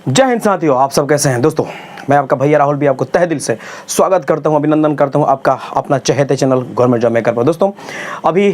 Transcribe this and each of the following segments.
जय हिंद साथियों, आप सब कैसे हैं दोस्तों। मैं आपका भैया राहुल भी आपको तहे दिल से स्वागत करता हूं, अभिनंदन करता हूं आपका अपना चहेते चैनल गवर्नमेंट जॉब मेकर पर। दोस्तों अभी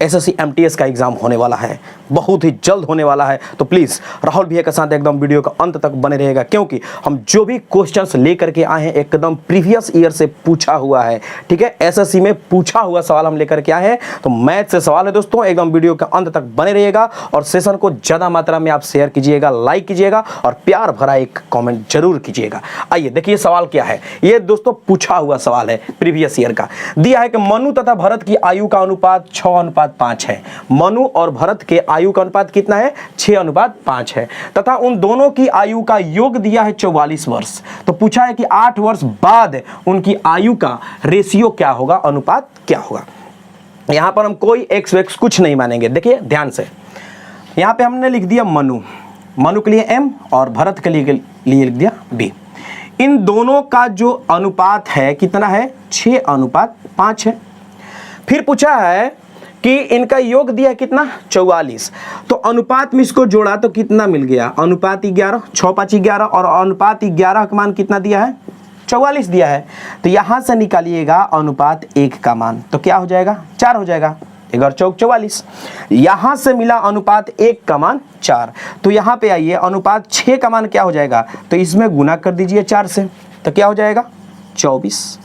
एसएससी एमटीएस का एग्ज़ाम होने वाला है, बहुत ही जल्द होने वाला है, तो प्लीज़ राहुल भैया के साथ एकदम वीडियो का अंत तक बने रहेगा, क्योंकि हम जो भी क्वेश्चंस लेकर के आए हैं एकदम प्रीवियस ईयर से पूछा हुआ है। ठीक है, एसएससी में पूछा हुआ सवाल हम लेकर के आए हैं, तो मैथ से सवाल है दोस्तों। एकदम वीडियो के अंत तक बने रहिएगा और सेशन को ज़्यादा मात्रा में आप शेयर कीजिएगा, लाइक कीजिएगा और प्यार भरा एक कॉमेंट जरूर कीजिएगा। आइए देखिए सवाल क्या है। ये दोस्तों पूछा हुआ सवाल है प्रीवियस ईयर का। दिया है कि मनु तथा भरत की आयु का अनुपात 6:5 है। मनु और भरत के आयु का अनुपात कितना है? 6:5 है। तथा उन दोनों की आयु का योग दिया है 44 वर्ष। तो पूछा है कि 8 वर्ष बाद उनकी आयु का रेशियो क्या होगा, अनुपात क्या होगा। यहां पर हम कोई एक्स वेक्स कुछ नहीं मानेंगे। देखिए ध्यान से, यहां पे हमने लिख दिया मनु, मनु के लिए m और भरत के लिए लिख दिया b। इन दोनों का जो अनुपात है कितना है? 6:5 है। फिर पूछा है कि इनका योग दिया है कितना? 44। तो अनुपात में इसको जोड़ा तो कितना मिल गया? अनुपात 11, 6×5 11 और अनुपात 11 का मान कितना दिया है? 44 दिया है। तो यहां से निकालिएगा अनुपात 1 का मान, तो क्या हो जाएगा? 4 हो जाएगा। 11 चौक 44। यहां से मिला अनुपात 1 का मान 4। तो यहां पे आइए, अनुपात 6 का मान क्या हो जाएगा? तो इसमें गुना कर दीजिए 4 से, तो क्या हो जाएगा? 24।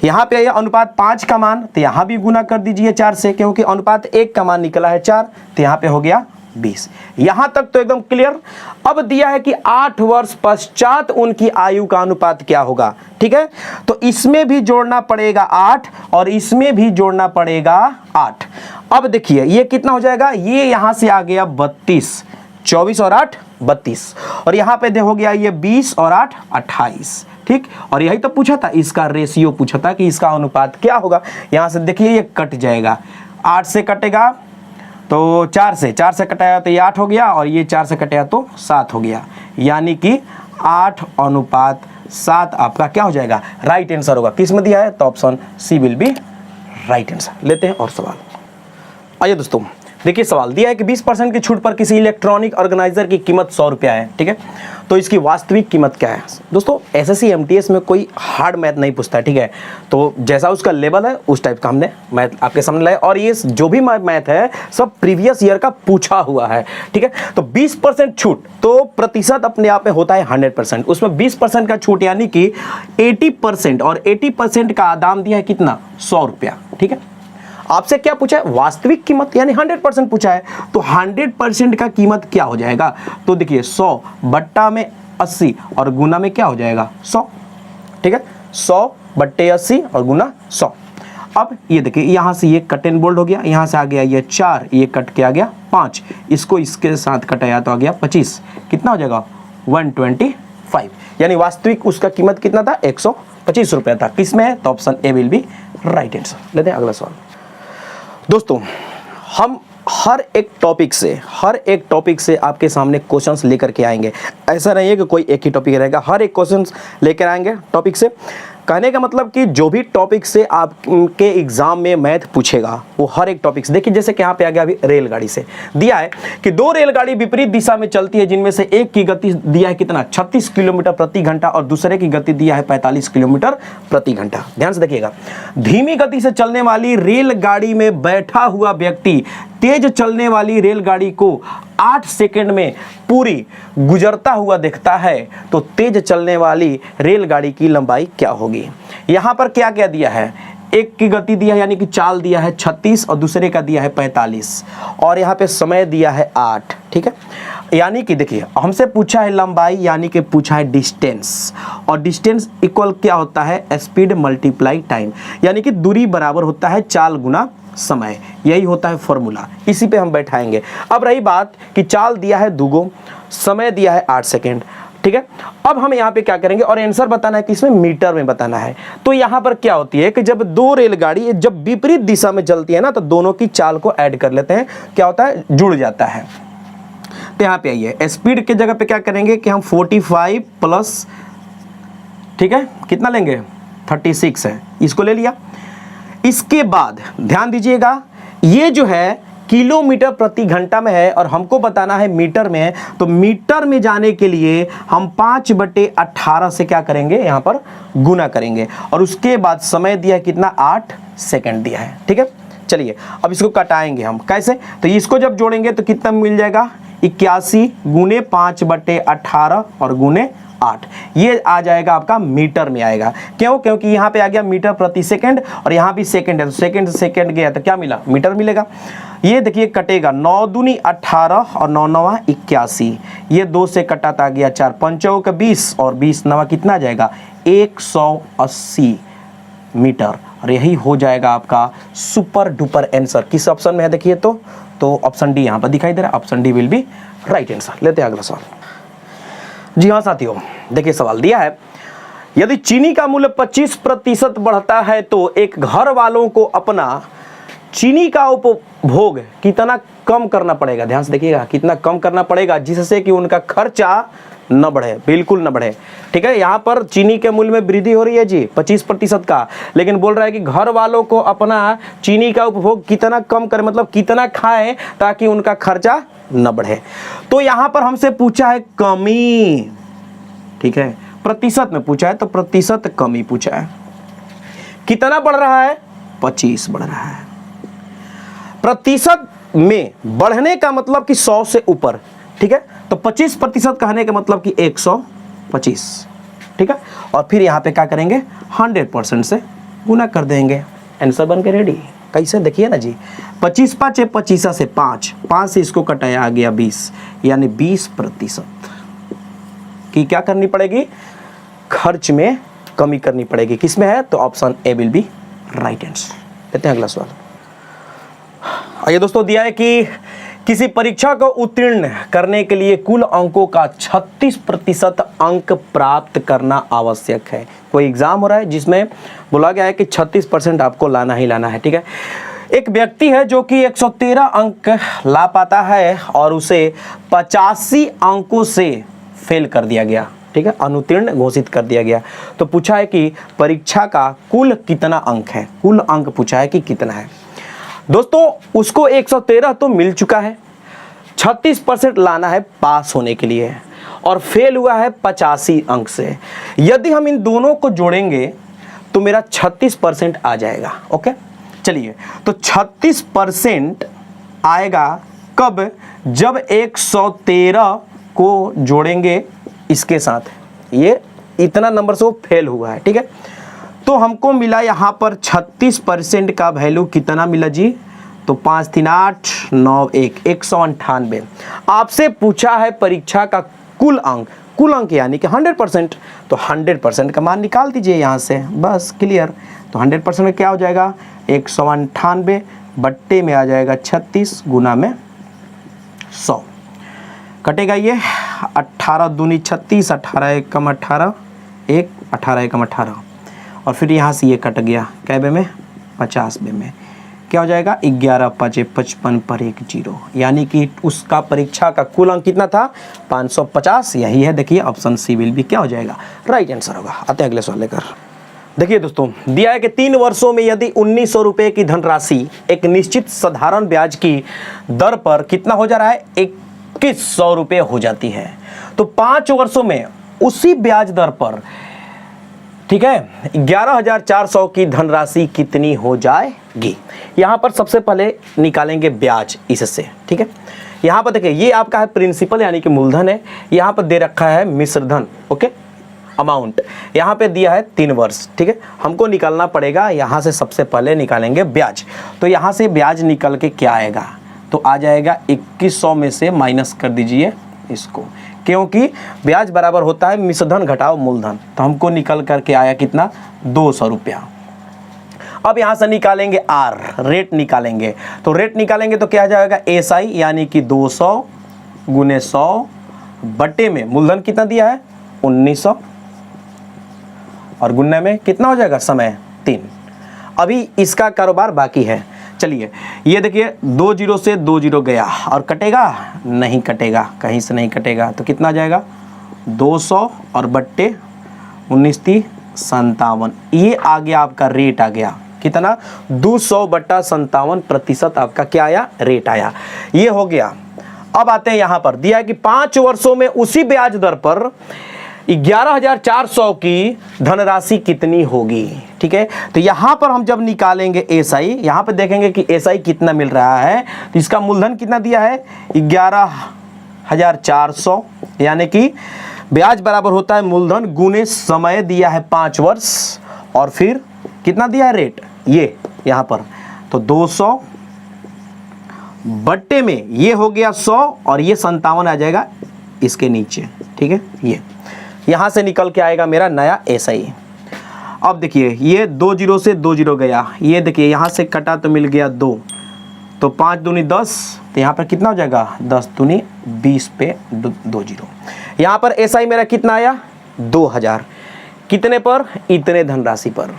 यहां पे आइए अनुपात 5 का मान, तो यहां भी गुना कर दीजिए 4 से, क्योंकि अनुपात 1 का मान निकला है 4, तो यहां पे हो गया 20। यहां तक तो एकदम क्लियर। अब दिया है कि 8 वर्ष पश्चात उनकी आयु का अनुपात क्या होगा। ठीक है, तो इसमें भी जोड़ना पड़ेगा 8 और इसमें भी जोड़ना पड़ेगा 8। अब देखिए ये कितना हो जाएगा? ये यहां से आ गया 32, 24 और 8 32, और यहां पे हो गया ये 20 और 8 28। ठीक, और यही तो पूछा था, इसका रेशियो पूछा था कि इसका अनुपात क्या होगा। यहां से देखिए ये कट जाएगा, 8 से कटेगा तो 4 से कटाया तो ये 8 हो गया, और ये 4 से कटाया तो 7 हो गया, यानी कि 8:7 आपका क्या हो जाएगा? राइट आंसर होगा। किस में दिया है? तो option C will be right answer. लेते हैं और सवाल। आइए दोस्तों देखिए, सवाल दिया है कि 20% की छूट पर किसी इलेक्ट्रॉनिक ऑर्गेनाइजर की कीमत 100 रुपया है। ठीक है, तो इसकी वास्तविक कीमत क्या है? दोस्तों एसएससी एमटीएस में कोई हार्ड मैथ नहीं पूछता है। ठीक है, तो जैसा उसका लेवल है उस टाइप का हमने मैथ आपके सामने लाया, और ये जो भी मैथ है सब प्रीवियस ईयर का पूछा हुआ है। ठीक है, तो 20% छूट, तो प्रतिशत अपने आप में होता है 100%, उसमें 20% का छूट यानी कि 80%, और 80% का दाम दिया है कितना? 100 रुपया। ठीक है, आपसे क्या पूछा है? वास्तविक कीमत, यानी 100% पूछा है, तो 100% का कीमत क्या हो जाएगा? तो देखिए 100 बट्टा में 80 और गुना में क्या हो जाएगा? 100। ठीक है, 100 बट्टे 80 और गुना 100। अब ये देखिए यहां से ये कट एंड बोल्ड हो गया, यहां से आ गया ये 4, ये कट के आ गया 5, इसको इसके साथ कटाया तो आ गया 25। कितना हो जाएगा? 125। यानी वास्तविक उसका कीमत कितना था? 125 रुपया था। किसमें है? तो option A will be right answer. लेते हैं अगला सवाल। दोस्तों हम हर एक टॉपिक से आपके सामने क्वेश्चंस लेकर के आएंगे। ऐसा नहीं है कि कोई एक ही टॉपिक रहेगा, हर एक क्वेश्चंस लेकर आएंगे टॉपिक से। कहने का मतलब कि जो भी टॉपिक से आपके एग्जाम में मैथ पूछेगा वो हर एक टॉपिक से। देखिए जैसे कि यहाँ पे आ गया अभी रेलगाड़ी से दिया है कि 2 रेलगाड़ी विपरीत दिशा में चलती है, जिनमें से एक की गति दिया है कितना? 36 किलोमीटर प्रति घंटा और दूसरे की गति दिया है 45 किलोमीटर प्रति घंटा। ध्यान से देखिएगा, धीमी गति से चलने वाली रेलगाड़ी में बैठा हुआ व्यक्ति तेज चलने वाली रेलगाड़ी को 8 सेकंड में पूरी गुजरता हुआ देखता है, तो तेज चलने वाली रेलगाड़ी की लंबाई क्या होगी? यहां पर क्या क्या दिया है? एक की गति दिया है यानी कि चाल दिया है 36 और दूसरे का दिया है 45, और यहाँ पे समय दिया है 8। ठीक है, यानी कि देखिए हमसे पूछा है लंबाई, यानी कि पूछा है डिस्टेंस, और डिस्टेंस इक्वल क्या होता है? स्पीड मल्टीप्लाई टाइम, यानी कि दूरी बराबर होता है चाल गुना समय। यही होता है फॉर्मूला, इसी पे हम बैठाएंगे। अब रही बात कि चाल दिया है 2, समय दिया है 8 सेकेंड। ठीक है, अब हम यहाँ पे क्या करेंगे, और आंसर बताना है कि इसमें मीटर में बताना है। तो यहाँ पर क्या होती है कि जब 2 रेलगाड़ी जब विपरीत दिशा में चलती है ना, तो दोनों की चाल को ऐड कर लेते हैं, क्या होता है? जुड़ जाता है। तो यहाँ पे आइए, स्पीड के जगह पे क्या करेंगे कि हम 45 प्लस, ठीक है, कितना लेंगे? 36 है, इसको ले लिया। इसके बाद ध्यान दीजिएगा, ये जो है किलोमीटर प्रति घंटा में है और हमको बताना है मीटर में है, तो मीटर में जाने के लिए हम 5/18 से क्या करेंगे, यहाँ पर गुना करेंगे और उसके बाद समय दिया है कितना, 8 सेकंड दिया है। ठीक है, चलिए अब इसको कटाएंगे हम कैसे, तो इसको जब जोड़ेंगे तो कितना मिल जाएगा, 81 गुने 5/18 और गुने 8, ये आ जाएगा आपका मीटर में आएगा। क्यों, क्योंकि यहाँ पे आ गया मीटर प्रति सेकंड और यहाँ भी सेकंड है, तो सेकंड से सेकंड गया तो क्या मिला, मीटर मिलेगा। ये देखिए कटेगा, 9 दूनी 18 और 9 नवा 81, ये 2 से कटा था, गया 4 पंचों का 20 और 20 नवा कितना आ जाएगा, 180 मीटर। और यही हो जाएगा आपका सुपर डुपर आंसर। किस ऑप्शन में है देखिए, तो ऑप्शन डी यहाँ पर दिखाई दे रहा है, option D will be right answer. लेते हैं अगला सवाल। जी हाँ साथियों, देखिए सवाल दिया है, यदि चीनी का मूल्य 25% बढ़ता है तो एक घर वालों को अपना चीनी का उपभोग कितना कम करना पड़ेगा। ध्यान से देखिएगा, कितना कम करना पड़ेगा जिससे कि उनका खर्चा न बढ़े, बिल्कुल न बढ़े। ठीक है, यहाँ पर चीनी के मूल्य में वृद्धि हो रही है जी 25% का, लेकिन बोल रहा है कि घर वालों को अपना चीनी का उपभोग कितना कम करें, मतलब कितना खाएं ताकि उनका खर्चा न बढ़े। तो यहाँ पर हमसे पूछा है कमी, ठीक है, प्रतिशत में पूछा है तो प्रतिशत कमी पूछा है। कितना बढ़ रहा है, 25 बढ़ रहा है। प्रतिशत में बढ़ने का मतलब कि 100 से ऊपर, ठीक है, तो 25% कहने का मतलब कि 125, ठीक है, और फिर यहाँ पे क्या करेंगे, 100% से गुना कर देंगे, आंसर बन के रेडी। कैसे देखिए ना जी, 25 5 25 से 5 से इसको कटाया, आ गया 20, यानी 20% की क्या करनी पड़ेगी, खर्च में कमी करनी पड़ेगी। किसमें है, तो option A will be right answer. लेते हैं अगला सवाल। आइए दोस्तों, दिया है कि किसी परीक्षा को उत्तीर्ण करने के लिए कुल अंकों का 36% अंक प्राप्त करना आवश्यक है। कोई एग्जाम हो रहा है जिसमें बोला गया है कि 36% आपको लाना ही लाना है। ठीक है, एक व्यक्ति है जो कि 113 अंक ला पाता है और उसे 85 अंकों से फेल कर दिया गया, ठीक है, अनुत्तीर्ण घोषित कर दिया गया। तो पूछा है कि परीक्षा का कुल कितना अंक है, कुल अंक पूछा है कि कितना है। दोस्तों उसको 113 तो मिल चुका है, 36% लाना है पास होने के लिए और फेल हुआ है 85 अंक से। यदि हम इन दोनों को जोड़ेंगे तो मेरा 36% आ जाएगा। ओके, चलिए, तो 36% आएगा कब, जब 113 को जोड़ेंगे इसके साथ, ये इतना नंबर से वो फेल हुआ है। ठीक है, तो हमको मिला यहाँ पर 36% का वैल्यू कितना मिला जी, तो 5 3 8 9 1 198। आपसे पूछा है परीक्षा का कुल अंक, कुल अंक यानी कि 100%, तो 100% का मान निकाल दीजिए यहाँ से, बस क्लियर। तो 100% में क्या हो जाएगा, 198 बट्टे में आ जाएगा 36 गुना में 100, कटेगा ये 18 दूनी 36, 18 एकम 18, 18 एकम 18, और फिर यहाँ से ये कट गया, कै बे में, 50 बे में, क्या हो जाएगा 11 5 55 पर 1 0, यानी कि उसका परीक्षा का कुल अंक कितना था, 550। यही है, देखिए ऑप्शन सी विल भी क्या हो जाएगा, राइट आंसर होगा। आते हैं अगले सवाल लेकर। देखिए दोस्तों, दिया है कि 3 वर्षों में यदि 1900 रुपये की धनराशि एक निश्चित साधारण ब्याज की दर पर कितना हो जा रहा है, 2100 रुपये हो जाती है, तो 5 वर्षों में उसी ब्याज दर पर, ठीक है, 11,400 की धनराशि कितनी हो जाएगी। यहाँ पर सबसे पहले निकालेंगे ब्याज इससे, ठीक है। यहाँ पर देखिए ये आपका है प्रिंसिपल यानी कि मूलधन है, यहाँ पर दे रखा है मिश्रधन, ओके, अमाउंट यहाँ पे दिया है 3 वर्ष, ठीक है। हमको निकालना पड़ेगा, यहाँ से सबसे पहले निकालेंगे ब्याज। तो यहाँ से ब्याज निकल के क्या आएगा, तो आ जाएगा 2100 में से माइनस कर दीजिए इसको, क्योंकि ब्याज बराबर होता है मिश्रधन घटाओ मूलधन। तो हमको निकल करके आया कितना, 200 रुपया। अब यहाँ से निकालेंगे आर, रेट निकालेंगे, तो रेट निकालेंगे तो क्या आ जाएगा, एसआई यानी कि 200 गुने 100 बटे में मूलधन कितना दिया है 1900 और गुने में कितना हो जाएगा समय 3। अभी इसका कारोबार बाकी है। चलिए ये देखिए 2 0 से 2 0 गया और कटेगा नहीं, कटेगा कहीं से नहीं कटेगा, तो कितना आ जाएगा 200 और बट्टे 19 3 57, ये आ गया आपका रेट आ गया कितना 200/57% आपका क्या आया, रेट आया। ये हो गया। अब आते हैं यहां पर, दिया है कि 5 वर्षों में उसी ब्याज दर पर 11,400 की धनराशि कितनी होगी। ठीक है, तो यहां पर हम जब निकालेंगे एसआई, यहां पे देखेंगे कि एसआई कितना मिल रहा है, तो इसका मूलधन कितना दिया है 11,400, यानी कि ब्याज बराबर होता है मूलधन गुने समय, दिया है 5 वर्ष, और फिर कितना दिया है रेट, ये यहां पर तो 200 बट्टे में ये हो गया 100 और ये 57 आ जाएगा इसके नीचे। ठीक है, ये यहां से निकल के आएगा मेरा नया एसआई। अब देखिए ये 2 0 से 2 0 गया, ये देखिए यहां से कटा तो मिल गया 2, तो 5 दूनी 10, तो यहाँ पर कितना हो जाएगा 10 दूनी 20 पे 2 0। यहाँ पर एसआई मेरा कितना आया 2000, कितने पर, इतने धनराशि पर।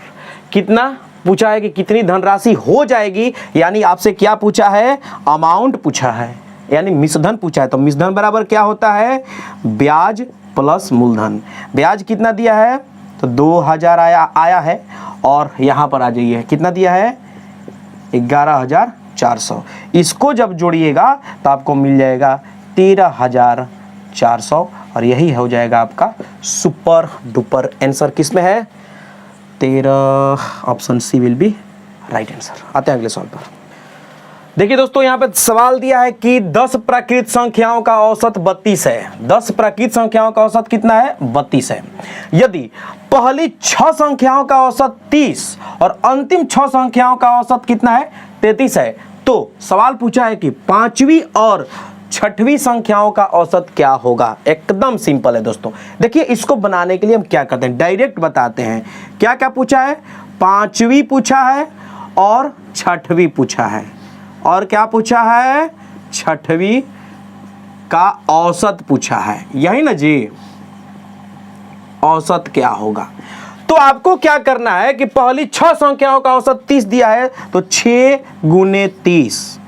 कितना पूछा है कि कितनी धनराशि हो जाएगी, यानी आपसे क्या पूछा है, अमाउंट पूछा है, यानी मिश्रधन पूछा है। तो मिश्रधन बराबर क्या होता है, ब्याज प्लस मूलधन। ब्याज कितना दिया है, तो 2000 आया है, और यहाँ पर आ जाइए कितना दिया है 11,400। इसको जब जोड़िएगा तो आपको मिल जाएगा 13,400, और यही हो जाएगा आपका सुपर डुपर आंसर। किस में है 13, option C will be right answer. आते हैं अगले सवाल पर। देखिए दोस्तों, यहाँ पे सवाल दिया है कि 10 प्राकृत संख्याओं का औसत 32 है। 10 प्राकृत संख्याओं का औसत कितना है 32 है। यदि पहली 6 संख्याओं का औसत 30 और अंतिम 6 संख्याओं का औसत कितना है 33 है, तो सवाल पूछा है कि 5वीं और 6वीं संख्याओं का औसत क्या होगा। एकदम सिंपल है दोस्तों। देखिए इसको बनाने के लिए हम क्या करते हैं, डायरेक्ट बताते हैं। क्या क्या पूछा है, 5वीं पूछा है और 6वीं पूछा है, और क्या पूछा है 6वीं का औसत पूछा है, यही ना जी, औसत क्या होगा। तो आपको क्या करना है कि पहली 6 संख्याओं का औसत 30 दिया है, तो 6 गुने 30,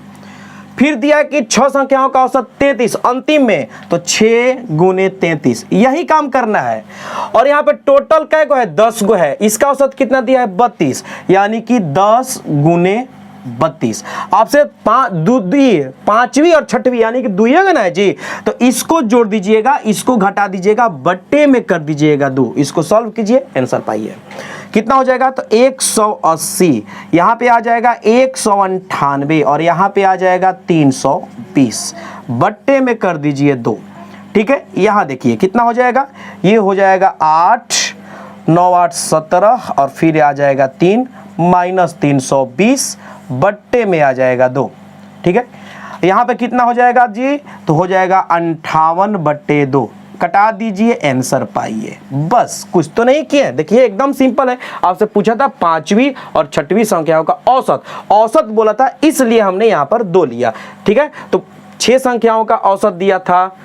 फिर दिया कि 6 संख्याओं का औसत 33 अंतिम में, तो 6 गुने 33, यही काम करना है। और यहाँ पे टोटल कै गो है 10 गो है, इसका औसत कितना दिया है 32, यानी कि 10 गुने 32। आपसे 5वीं और 6वीं यानी कि 2 है ना जी, तो इसको जोड़ दीजिएगा, इसको घटा दीजिएगा, बट्टे में कर दीजिएगा 2, इसको सॉल्व कीजिए, आंसर पाइए कितना हो जाएगा। तो 180, यहाँ पे आ जाएगा 198, और यहाँ पे आ जाएगा 320, बट्टे में कर दीजिए 2। ठीक है, यहाँ देखिए कितना हो जाएगा, ये हो जाएगा 8 9 8 17, और फिर आ जाएगा 3 माइनस 320, बट्टे में आ जाएगा 2। ठीक है, यहाँ पे कितना हो जाएगा जी, तो हो जाएगा 58/2, कटा दीजिए, आंसर पाइए। बस कुछ तो नहीं किए, देखिए एकदम सिंपल है। आपसे पूछा था 5वीं और 6वीं संख्याओं का औसत, औसत बोला था इसलिए हमने यहाँ पर 2 लिया। ठीक है, तो 6 संख्याओं का औसत दिया था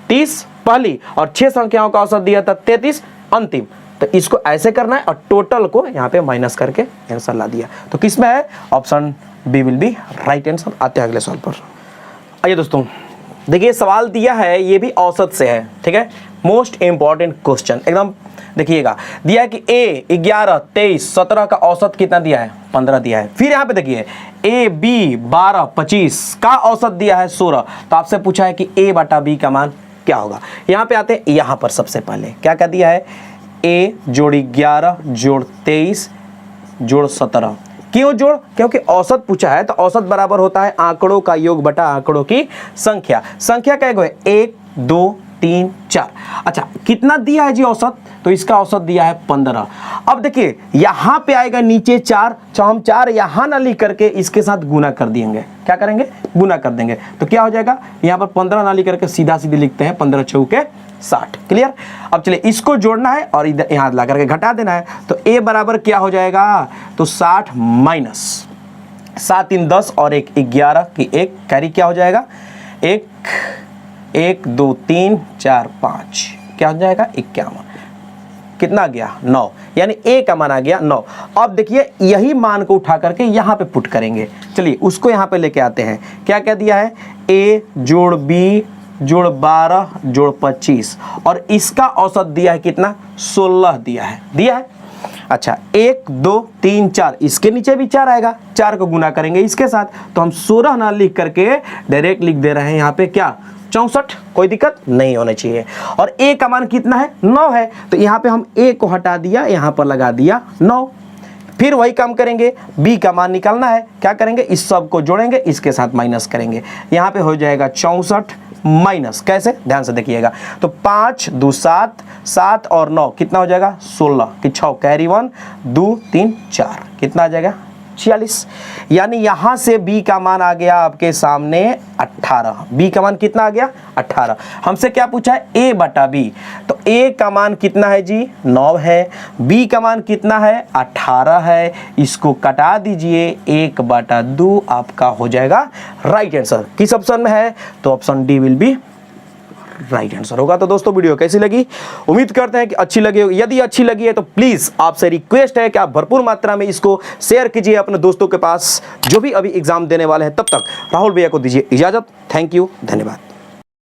30 पहली, और 6 संख्याओं का औसत दिया था 33 अंतिम, तो इसको ऐसे करना है और टोटल को यहाँ पे माइनस करके आंसर ला दिया। तो किस में है, option B will be right answer. आते हैं अगले सवाल पर। आइए दोस्तों, देखिए सवाल दिया है, ये भी औसत से है। ठीक है, मोस्ट इंपॉर्टेंट क्वेश्चन एकदम देखिएगा। दिया है कि ए 11 23 17 का औसत कितना दिया है 15 दिया है। फिर यहाँ पे देखिए ए बी 12 25 का औसत दिया है 16, तो आपसे पूछा है कि ए बटा बी का मान क्या होगा। यहाँ पे आते हैं, यहाँ पर सबसे पहले क्या क्या दिया है, ए जोड़ी 11 जोड़ 23 जोड़ 17। क्यों जोड़, क्योंकि औसत पूछा है, तो औसत बराबर होता है आंकड़ों का योग बटा आंकड़ों की संख्या। संख्या क्या है 1 2 3 4। अच्छा कितना दिया है जी औसत, तो इसका औसत दिया है 15। अब देखिए यहाँ पे आएगा नीचे 4, तो हम 4 यहाँ ना लिख करके इसके साथ गुना कर देंगे। क्या करेंगे, गुना कर देंगे, तो क्या हो जाएगा, यहाँ पर 15 ना लिख करके सीधा सीधे लिखते हैं 15 चौके 60। क्लियर। अब चलिए इसको जोड़ना है और इधर यहाँ ला करके घटा देना है, तो a बराबर क्या हो जाएगा, तो 60 माइनस 7 3 10 और 1 11 की 1 कैरी क्या हो जाएगा, 1 1 2 3 4 5 क्या हो जाएगा 51। कितना गया 9, यानी a का मान आ गया 9। अब देखिए यही मान को उठा करके यहाँ पे पुट करेंगे। चलिए उसको यहाँ पे लेके आते हैं। क्या क्या दिया है, a जोड़ b जोड़ 12 जोड़ 25, और इसका औसत दिया है कितना 16 दिया है। अच्छा 1 2 3 4, इसके नीचे भी 4 आएगा, 4 को गुना करेंगे इसके साथ, तो हम 16 ना लिख करके डायरेक्ट लिख दे रहे हैं यहाँ पे क्या 64, कोई दिक्कत नहीं होना चाहिए। और a का मान कितना है 9 है, तो यहाँ पे हम a को हटा दिया, यहाँ पर लगा दिया 9। फिर वही काम करेंगे, b का मान निकालना है, क्या करेंगे इस सब को जोड़ेंगे, इसके साथ माइनस करेंगे, यहाँ पे हो जाएगा 64 माइनस, कैसे ध्यान से देखिएगा, तो 5 2 7, 7 और 9 कितना हो जाएगा 16 कि 6 कैरी 1 2 3 4, कितना आ जाएगा 46। यानी यहां से b का मान आ गया आपके सामने 18। b का मान कितना आ गया 18। हमसे क्या पूछा है a बटा b, तो a का मान कितना है जी 9 है, b का मान कितना है 18 है, इसको कटा दीजिए 1 बटा 2 आपका हो जाएगा राइट आंसर। किस ऑप्शन में है, तो option D will be right answer होगा। तो दोस्तों वीडियो कैसी लगी, उम्मीद करते हैं कि अच्छी लगी होगी। यदि अच्छी लगी है तो प्लीज आपसे रिक्वेस्ट है कि आप भरपूर मात्रा में इसको शेयर कीजिए अपने दोस्तों के पास जो भी अभी एग्जाम देने वाले हैं। तब तक राहुल भैया को दीजिए इजाजत। थैंक यू, धन्यवाद।